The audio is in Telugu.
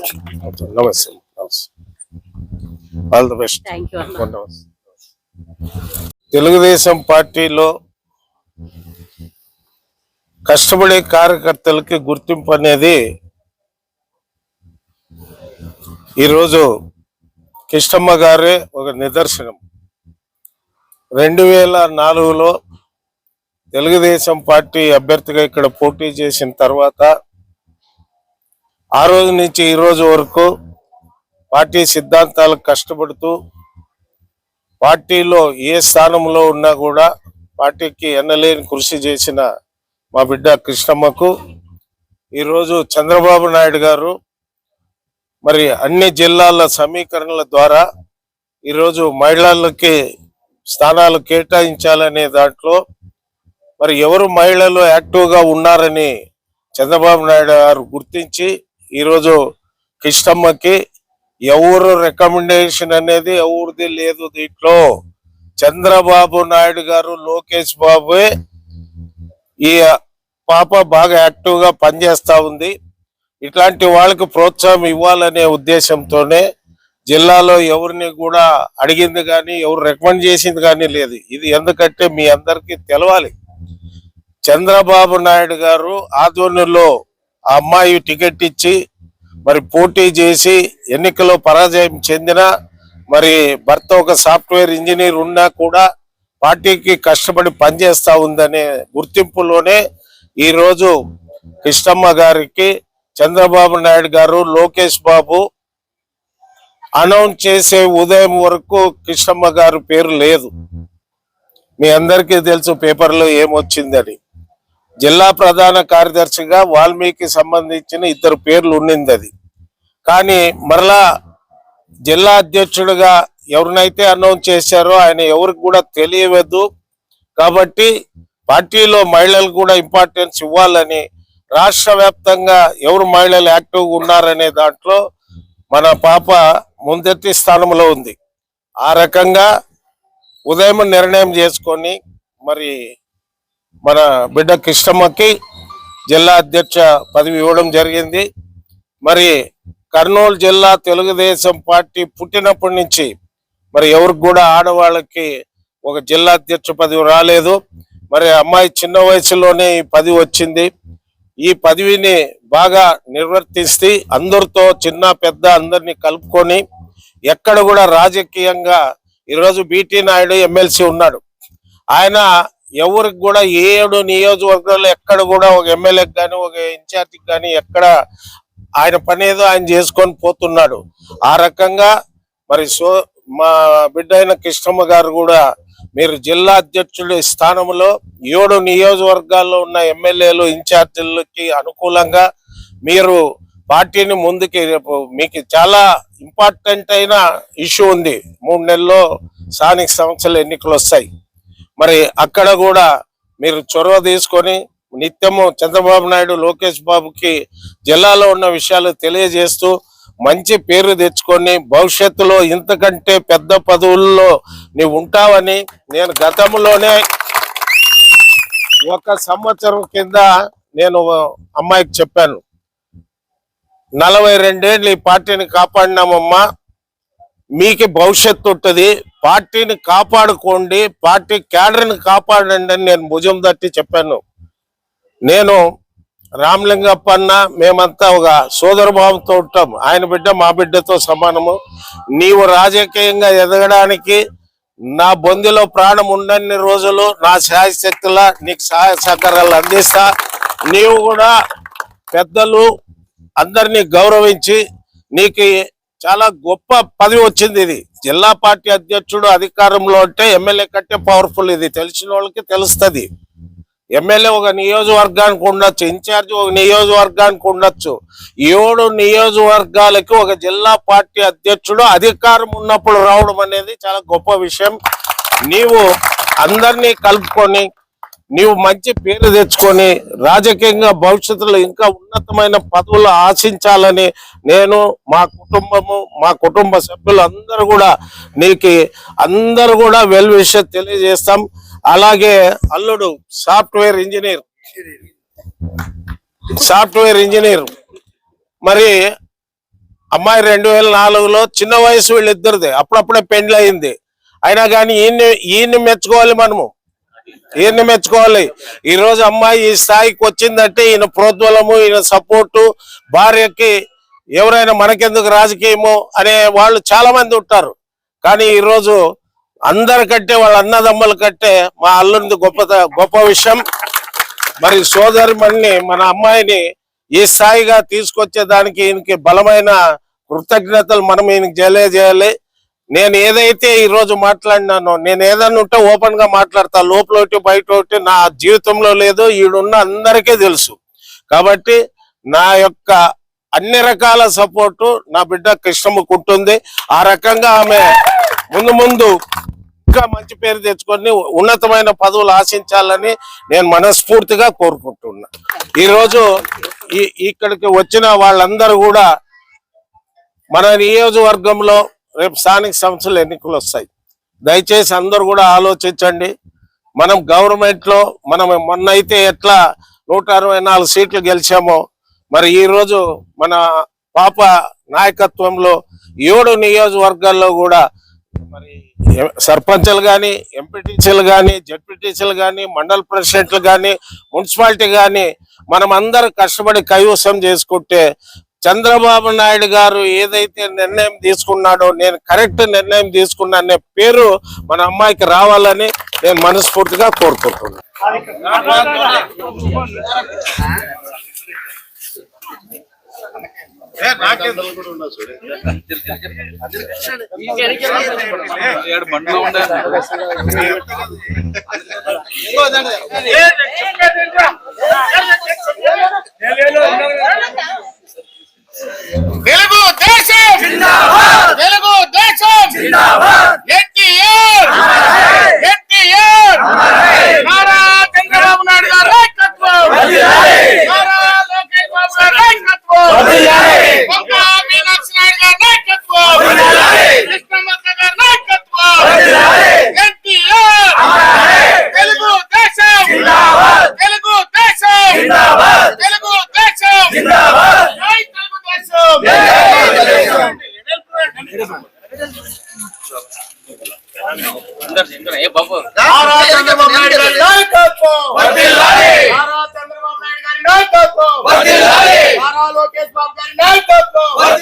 నమస్తే. All the best. తెలుగుదేశం పార్టీలో కష్టపడే కార్యకర్తలకి గుర్తింపు అనేది ఈరోజు కిష్టమ్మ గారే ఒక నిదర్శనం. 2004లో తెలుగుదేశం పార్టీ అభ్యర్థిగా ఇక్కడ పోటీ చేసిన తర్వాత ఆ రోజు నుంచి ఈ రోజు వరకు పార్టీ సిద్ధాంతాలకు కష్టపడుతూ పార్టీలో ఏ స్థానంలో ఉన్నా కూడా పార్టీకి ఎన్నలేని కృషి చేసిన మా బిడ్డ కృష్ణమ్మకు ఈరోజు చంద్రబాబు నాయుడు గారు మరి అన్ని జిల్లాల సమీకరణల ద్వారా ఈరోజు మహిళలకి స్థానాలు కేటాయించాలనే దాంట్లో మరి ఎవరు మహిళలు యాక్టివ్గా ఉన్నారని చంద్రబాబు నాయుడు గారు గుర్తించి ఈరోజు కృష్ణమ్మకి ఎవరు రికమెండేషన్ అనేది ఎవరిది లేదు. దీంట్లో చంద్రబాబు నాయుడు గారు, లోకేష్ బాబే ఈ పాప బాగా యాక్టివ్ గా పనిచేస్తా ఉంది. ఇట్లాంటి వాళ్ళకి ప్రోత్సాహం ఇవ్వాలనే ఉద్దేశంతోనే జిల్లాలో ఎవరిని కూడా అడిగింది కానీ ఎవరు రికమెండ్ చేసింది కానీ లేదు. ఇది ఎందుకంటే మీ అందరికీ తెలవాలి, చంద్రబాబు నాయుడు గారు ఆధ్వర్యంలో ఆ అమ్మాయి టికెట్ ఇచ్చి మరి పోటీ చేసి ఎన్నికల్లో పరాజయం చెందిన మరి భర్త ఒక సాఫ్ట్వేర్ ఇంజనీర్ ఉన్నా కూడా పార్టీకి కష్టపడి పనిచేస్తా ఉందనే గుర్తింపులోనే ఈరోజు కృష్ణమ్మ గారికి చంద్రబాబు నాయుడు గారు, లోకేష్ బాబు అనౌన్స్ చేసే ఉదయం వరకు కృష్ణమ్మ గారి పేరు లేదు. మీ అందరికీ తెలుసు పేపర్లో ఏమొచ్చిందని. జిల్లా ప్రధాన కార్యదర్శిగా వాల్మీకి సంబంధించిన 2 పేర్లు ఉండింది. అది కానీ మరలా జిల్లా అధ్యక్షుడిగా ఎవరినైతే అనౌన్స్ చేశారో ఆయన ఎవరికి కూడా తెలియవద్దు. కాబట్టి పార్టీలో మహిళలు కూడా ఇంపార్టెన్స్ ఇవ్వాలని రాష్ట్ర వ్యాప్తంగా ఎవరు మహిళలు యాక్టివ్గా ఉన్నారనే దాంట్లో మన పాప ముందటి స్థానంలో ఉంది. ఆ రకంగా ఉదయం నిర్ణయం చేసుకొని మరి మన బిడ్డ కృష్ణమ్మకి జిల్లా అధ్యక్ష పదవి ఇవ్వడం జరిగింది. మరి కర్నూలు జిల్లా తెలుగుదేశం పార్టీ పుట్టినప్పటి నుంచి మరి ఎవరికి కూడా ఆడవాళ్ళకి ఒక జిల్లా అధ్యక్ష పదవి రాలేదు. మరి అమ్మాయి చిన్న వయసులోనే ఈ పదవి వచ్చింది. ఈ పదవిని బాగా నిర్వర్తిస్తే అందరితో చిన్న పెద్ద అందరినీ కలుపుకొని ఎక్కడ కూడా రాజకీయంగా ఈరోజు బీటీ నాయుడు ఎమ్మెల్సీ ఉన్నాడు. ఆయన ఎవరికి కూడా 7 నియోజకవర్గాల్లో ఎక్కడ కూడా ఒక ఎమ్మెల్యేకి కానీ ఒక ఇన్ఛార్జికి కానీ ఎక్కడ ఆయన పని ఏదో ఆయన చేసుకొని పోతున్నాడు. ఆ రకంగా మరి మా బిడ్డ అయిన కృష్ణమ్మ గారు కూడా మీరు జిల్లా అధ్యక్షుడి స్థానంలో 7 నియోజకవర్గాల్లో ఉన్న ఎమ్మెల్యేలు ఇన్ఛార్జీలకి అనుకూలంగా మీరు పార్టీని ముందుకి, మీకు చాలా ఇంపార్టెంట్ అయిన ఇష్యూ ఉంది. 3 నెలల్లో స్థానిక సంస్థల ఎన్నికలు వస్తాయి. మరి అక్కడ కూడా మీరు చొరవ తీసుకొని నిత్యము చంద్రబాబు నాయుడు, లోకేష్ బాబుకి జిల్లాలో ఉన్న విషయాలు తెలియజేస్తూ మంచి పేరు తెచ్చుకొని భవిష్యత్తులో ఇంతకంటే పెద్ద పదవుల్లో నీవు ఉంటావని నేను గతంలోనే 1 సంవత్సరం కింద నేను అమ్మాయికి చెప్పాను. 42 ఏళ్ళు ఈ పార్టీని కాపాడినామమ్మా, మీకు భవిష్యత్తు ఉంటుంది, పార్టీని కాపాడుకోండి, పార్టీ క్యాడర్ని కాపాడండి అని నేను భుజం తట్టి చెప్పాను. నేను రామలింగప్ప అన్న మేమంతా ఒక సోదర భావంతో ఉంటాం. ఆయన బిడ్డ మా బిడ్డతో సమానము. నీవు రాజకీయంగా ఎదగడానికి నా బొందిలో ప్రాణం ఉండని రోజులు నా శాయశక్తులా నీకు సహాయ సహకారాలు అందిస్తా. నీవు కూడా పెద్దలు అందరినీ గౌరవించి నీకు చాలా గొప్ప పదవి వచ్చింది. ఇది జిల్లా పార్టీ అధ్యక్షుడు అధికారంలో అంటే ఎమ్మెల్యే కంటే పవర్ఫుల్. ఇది తెలిసిన వాళ్ళకి తెలుస్తుంది. ఎమ్మెల్యే ఒక నియోజకవర్గానికి ఉండొచ్చు, ఇన్ఛార్జ్ ఒక నియోజకవర్గానికి ఉండొచ్చు. 7 నియోజకవర్గాలకి ఒక జిల్లా పార్టీ అధ్యక్షుడు అధికారం ఉన్నప్పుడు రావడం అనేది చాలా గొప్ప విషయం. నీవు అందరినీ కలుపుకొని నీవు మంచి పేరు తెచ్చుకొని రాజకీయంగా భవిష్యత్తులో ఇంకా ఉన్నతమైన పదవులు ఆశించాలని నేను, మా కుటుంబము, మా కుటుంబ సభ్యులు అందరూ కూడా నీకు అందరూ కూడా వెల్ విషయం తెలియజేస్తాం. అలాగే అల్లుడు సాఫ్ట్వేర్ ఇంజనీర్ మరి అమ్మాయి 2004లో చిన్న వయసు వీళ్ళిద్దరిది, అప్పుడప్పుడే పెండ్లి అయింది. అయినా కానీ ఈయన్ని మెచ్చుకోవాలి, మనము ఈయన్ని మెచ్చుకోవాలి. ఈ రోజు అమ్మాయి ఈ స్థాయికి వచ్చిందంటే ఈయన ప్రోద్బలము, ఈయన సపోర్టు. భార్యకి ఎవరైనా మనకెందుకు రాజకీయము అనే వాళ్ళు చాలా మంది ఉంటారు, కానీ ఈరోజు అందరికంటే వాళ్ళ అన్నదమ్ముల కంటే మా అల్లుడిది గొప్ప విషయం. మరి సోదరిమణిని, మన అమ్మాయిని ఈ స్థాయిగా తీసుకొచ్చేదానికి ఈయనకి బలమైన కృతజ్ఞతలు మనం ఈయనకి తెలియజేయాలి. నేను ఏదైతే ఈ రోజు మాట్లాడినానో, నేను ఏదైనా ఉంటే ఓపెన్ గా మాట్లాడతా, లోపల ఒకటి బయట ఒకటి నా జీవితంలో లేదు, ఈడున్న అందరికీ తెలుసు. కాబట్టి నా యొక్క అన్ని రకాల సపోర్టు నా బిడ్డ కృష్ణమ్మకు ఉంటుంది. ఆ రకంగా ఆమె ముందు ఇంకా మంచి పేరు తెచ్చుకొని ఉన్నతమైన పదవులు ఆశించాలని నేను మనస్ఫూర్తిగా కోరుకుంటున్నా. ఈరోజు ఇక్కడికి వచ్చిన వాళ్ళందరూ కూడా మన నియోజకవర్గంలో రేపు స్థానిక సంస్థల ఎన్నికలు వస్తాయి. దయచేసి అందరూ కూడా ఆలోచించండి. మనం గవర్నమెంట్ లో మనం మొన్న అయితే ఎట్లా 164 సీట్లు గెలిచామో, మరి ఈ రోజు మన పాప నాయకత్వంలో 7 నియోజకవర్గాల్లో కూడా మరి సర్పంచ్లు కానీ, ఎంపీటీసీలు కానీ, జడ్పీటీసీలు కానీ, మండల ప్రెసిడెంట్లు కానీ, మున్సిపాలిటీ కానీ మనం అందరూ కష్టపడి కైవసం చేసుకుంటే చంద్రబాబు నాయుడు గారు ఏదైతే నిర్ణయం తీసుకున్నాడో, నేను కరెక్ట్ నిర్ణయం తీసుకున్నా అనే పేరు మన అమ్మాయికి రావాలని నేను మనస్ఫూర్తిగా కోరుకుంటున్నాను. తెలుగు దేశం జిందాబాద్, తెలుగు దేశం జిందాబాద్, ఎన్టీఆర్ ఎన్టీఆర్, నారా చంద్రబాబు నాయుడు గారి నాయకత్వం వర్ధిల్లాలి, నారా లోకేష్ బాబు గారి నాయకత్వం వర్ధిల్లాలి, వంకా మీనాక్షి నాయుడు గారి నాయకత్వం వర్ధిల్లాలి, కృష్ణమక్క గారి నాయకత్వం వర్ధిల్లాలి, ఎన్టీఆర్, తెలుగు దేశం జిందాబాద్, తెలుగు దేశం జిందాబాద్, తెలుగు దేశం జిందాబాద్, జై తెలుగు దేశం, జై తెలుగు దేశం. నారా చంద్రబాబు నాయుడు గారి నాయకత్వం వర్ధిల్లాలి, నారా చంద్రబాబు నాయుడు గారి నాయకత్వం వర్ధిల్లాలి, నారా లోకేష్ బాబు గారి నాయకత్వం